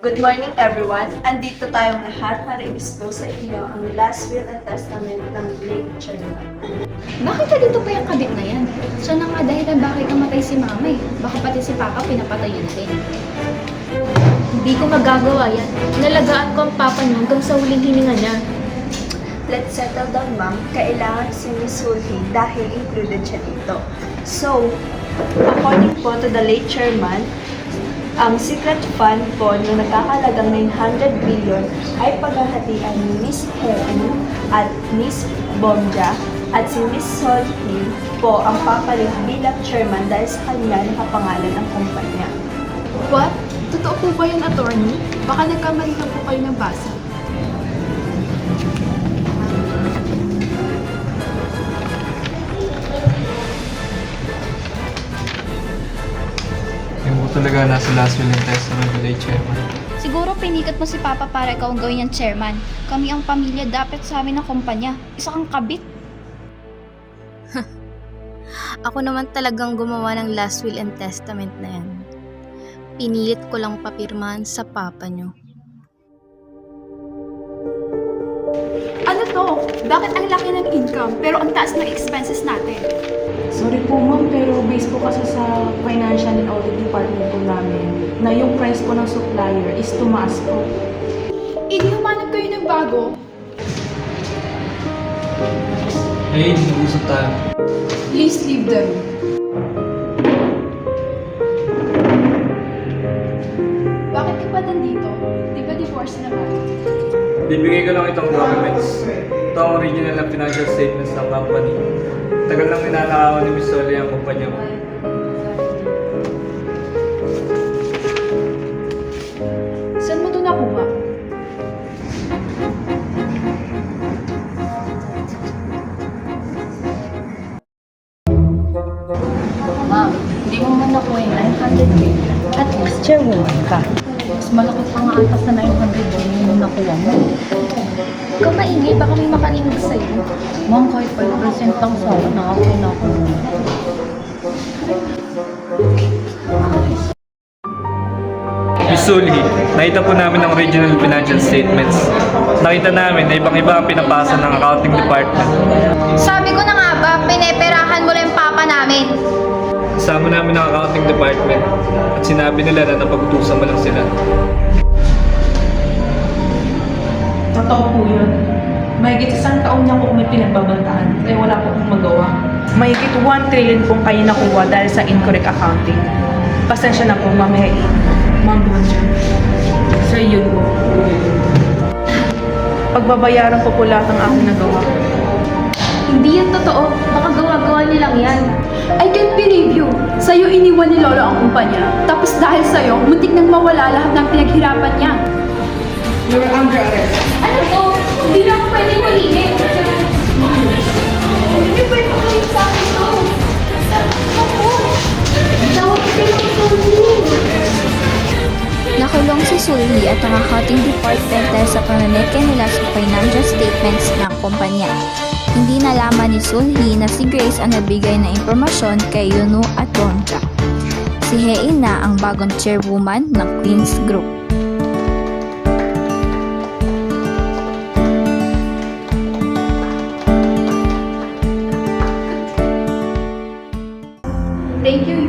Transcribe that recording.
Good morning everyone! Andito tayong lahat para i-disclose sa inyo ang last will and testament ng late Chernobyl. Bakit nandito pa yung kabit na yan? Siya na nga dahilan bakit namatay si mama eh. Baka pati si papa pinapatayin din. Hindi ko magagawa yan. Nalagaan ko ang papa niyo hanggang sa huling hininga niya. Let's settle down, ma'am. Kailangan si Miss Sulhi dahil included siya dito. So, according po to the late chairman, ang secret fund po na nagkakalagang 900 billion ay paghahatian ni Miss Helen at Miss Bomja at si Miss Solhi po ang papalit bilang chairman dahil sa kanya nakapangalan ang kumpanya. What? Totoo po ba yun, attorney? Baka nagkamali lang po kayo ng basa. Yung mo talaga nasa last will and testament ng late chairman. Siguro pinikat mo si Papa para ikaw ang gawin niyang chairman. Kami ang pamilya dapat sa amin ng kumpanya. Isa kang kabit. Ako naman talagang gumawa ng last will and testament na yan. Pinilit ko lang papirmahan sa papa nyo. Ano to? Bakit ang laki ng income pero ang taas ng expenses natin? Sorry po ma'am, pero based po kasi sa financial and audit department po namin na yung price po ng supplier is tumaas po. Hindi humanap kayo ng bago. Hey, nag-usap tayo. Please leave them. Bakit ka pa nandito? Di ba divorce na ba? Bibigay ko lang itong documents. Ito ang original na financial statements ng company. Tagal nang ninanakawan ni Miss Solhi ang kumpanya mo. Saan mo ito nakuha? Ma'am, hindi mo man nakuha yung 900 million. At least chairwoman ka. Mas malaki pa nga antas na 900 million yung nakuha mo. Huwag ka maingay, baka may makarinig sa'yo. Ma'am, kahit 5% lang sa akin, nakakuha na ako. Miss Solhi, nakita po namin ang original financial statements. Nakita namin na ibang-iba ang pinapasa ng accounting department. Sabi ko na nga ba, pineperahan mo lang yung papa namin. Kasama namin ang accounting department at sinabi nila na napag-utusan mo lang sila. Totoo po yun. Mahigit isang taon niya po may pinagbabantaan, kaya wala po akong magawa. Mahigit 1 trillion pong kayo nakuha dahil sa incorrect accounting. Pasensya na po, Ma'am Hei. Ma'am Bonja. Sir, yun po. Pagbabayaran ko po lahat ng aking nagawa. Hindi yan totoo. Baka gawa-gawa nilang yan. I can't believe you. Sa'yo iniwan ni Lolo ang kumpanya. Tapos dahil sa'yo, muntik nang mawala lahat ng pinaghirapan niya. You're under arrest. Ano to? Hindi na ako pwedeng malimit. Hindi pwede malimit sa akin to. Ako. Tawag ka ng Sulhi. Nakulong si Sulhi at ang accounting department dahil sa pananeke nila sa financial statements ng kumpanya. Hindi nalaman ni Sulhi na si Grace ang nabigay na impormasyon kay Yuno at Bonja. Si Hein na ang bagong chairwoman ng Queens Group. Thank you,